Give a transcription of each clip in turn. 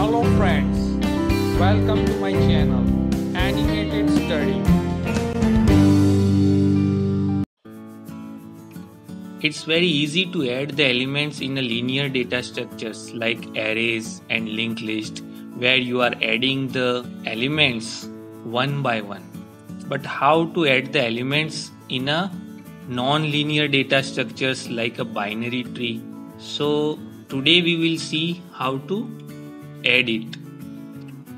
Hello friends, welcome to my channel Animated Study. It's very easy to add the elements in a linear data structures like arrays and linked list where you are adding the elements one by one. But how to add the elements in a non-linear data structures like a binary tree? So today we will see how to add it.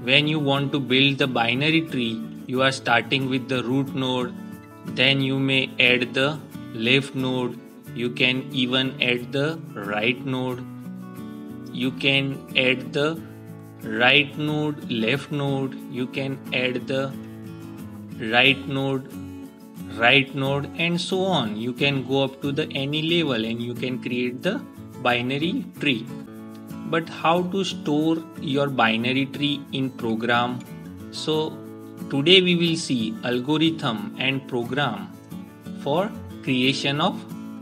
When you want to build the binary tree, you are starting with the root node, then you may add the left node, you can even add the right node, you can add the right node, left node, you can add the right node, and so on. You can go up to the any level and you can create the binary tree. But how to store your binary tree in program? So today we will see algorithm and program for creation of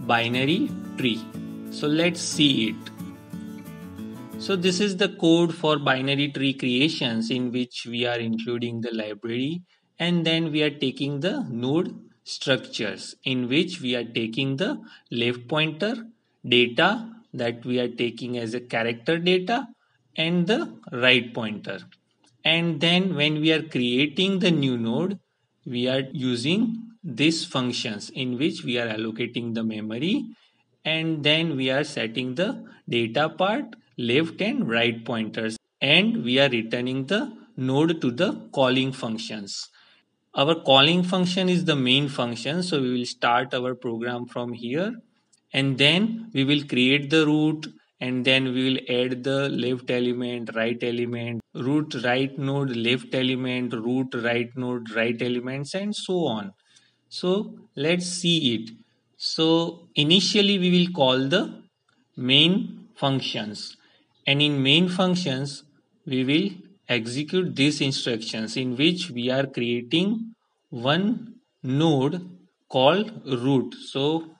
binary tree. So let's see it. So this is the code for binary tree creations in which we are including the library, and then we are taking the node structures in which we are taking the left pointer data that we are taking as a character data and the right pointer. And then when we are creating the new node, we are using these functions in which we are allocating the memory, and then we are setting the data part, left and right pointers, and we are returning the node to the calling functions. Our calling function is the main function, so we will start our program from here, and then we will create the root, and then we will add the left element, right element, root right node, left element, root right node, right elements, and so on. So let's see it. So initially we will call the main functions, and in main functions we will execute these instructions in which we are creating one node called root. So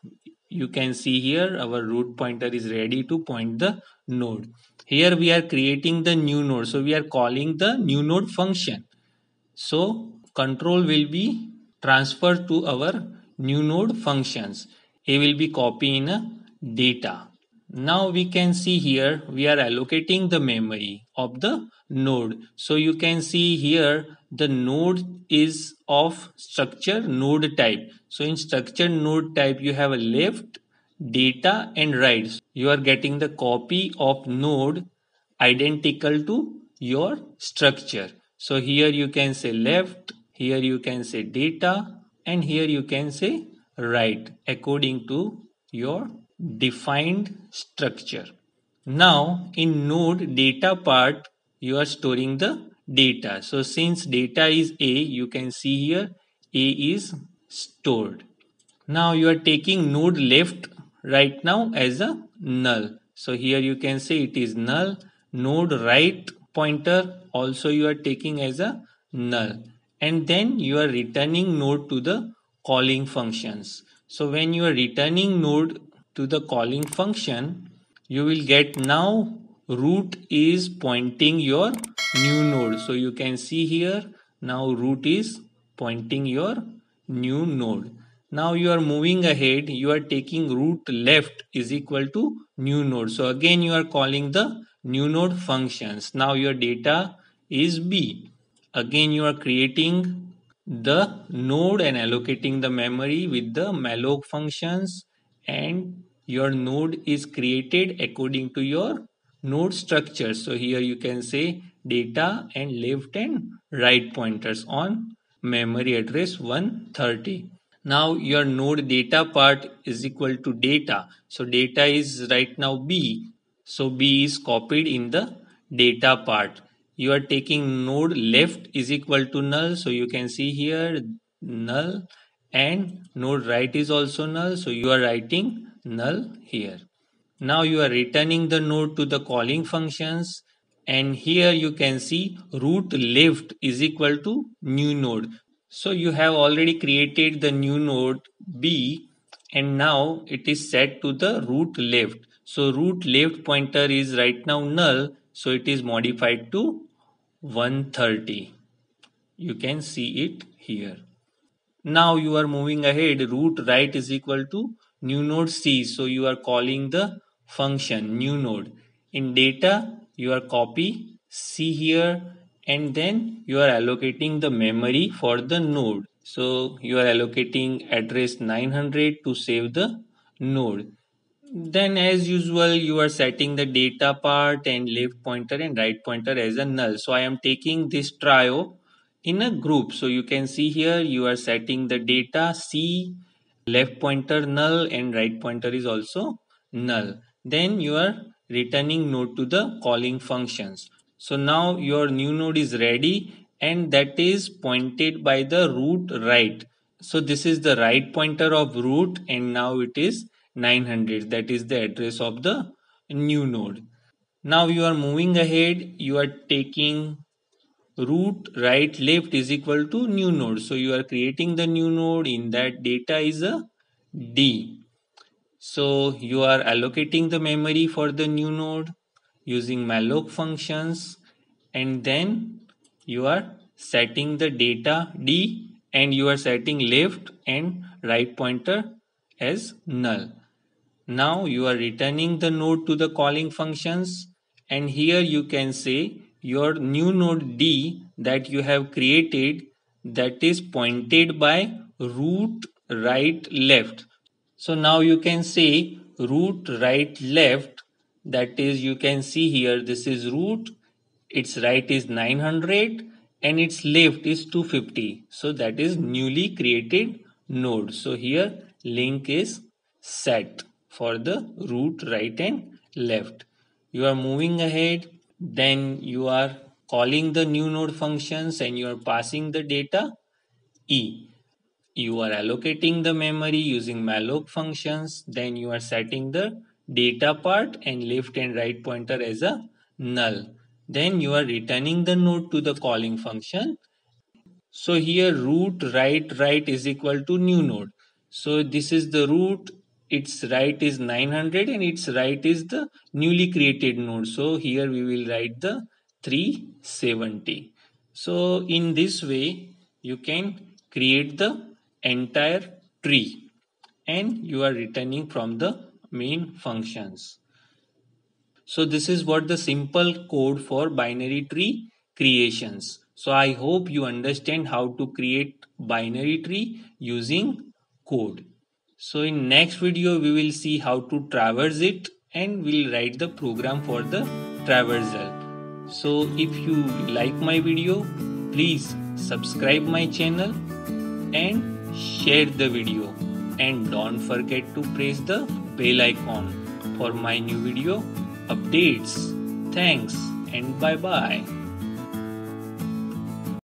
you can see here our root pointer is ready to point the node. Here we are creating the new node, so we are calling the new node function. So control will be transferred to our new node functions. A will be copy in a data. Now we can see here we are allocating the memory of the node. So you can see here the node is of structure node type. So in structure node type you have a left, data and right. You are getting the copy of node identical to your structure. So here you can say left, here you can say data, and here you can say right according to your defined structure. Now in node data part you are storing the data. So since data is A, you can see here A is stored. Now you are taking node left right now as a null. So here you can say it is null. Node right pointer also you are taking as a null. And then you are returning node to the calling functions. So when you are returning node to the calling function, you will get now root is pointing your new node. So you can see here now root is pointing your new node. Now you are moving ahead, you are taking root left is equal to new node. So again you are calling the new node functions. Now your data is B. Again you are creating the node and allocating the memory with the malloc functions, and your node is created according to your node structure. So here you can say data and left and right pointers on memory address 130. Now your node data part is equal to data. So data is right now B. So B is copied in the data part. You are taking node left is equal to null. So you can see here null, and node right is also null. So you are writing null here. Now you are returning the node to the calling functions, and here you can see root left is equal to new node. So you have already created the new node B, and now it is set to the root left. So root left pointer is right now null. So it is modified to 130. You can see it here. Now you are moving ahead. Root right is equal to new node C. So you are calling the function new node. In data, you are copy C here, and then you are allocating the memory for the node. So you are allocating address 900 to save the node. Then as usual, you are setting the data part and left pointer and right pointer as a null. So I am taking this trio in a group. So you can see here you are setting the data C, left pointer null and right pointer is also null. Then you are returning node to the calling functions. So now your new node is ready and that is pointed by the root right. So this is the right pointer of root and now it is 900. That is the address of the new node. Now you are moving ahead. You are taking root right left is equal to new node. So you are creating the new node. In that data is a D. So you are allocating the memory for the new node using malloc functions, and then you are setting the data D and you are setting left and right pointer as null. Now you are returning the node to the calling functions, and here you can say your new node D that you have created, that is pointed by root right left. So now you can say root right left, that is you can see here this is root, its right is 900 and its left is 250. So that is newly created node. So here link is set for the root right and left. You are moving ahead, then you are calling the new node functions and you are passing the data E. You are allocating the memory using malloc functions, then you are setting the data part and left and right pointer as a null. Then you are returning the node to the calling function. So here root right is equal to new node. So this is the root, its right is 900 and its right is the newly created node. So here we will write the 370. So in this way you can create the entire tree and you are returning from the main functions. So this is what the simple code for binary tree creations. So I hope you understand how to create binary tree using code. So in next video we will see how to traverse it and we'll write the program for the traversal. So if you like my video, please subscribe my channel and share the video, and don't forget to press the bell icon for my new video updates. Thanks and bye bye.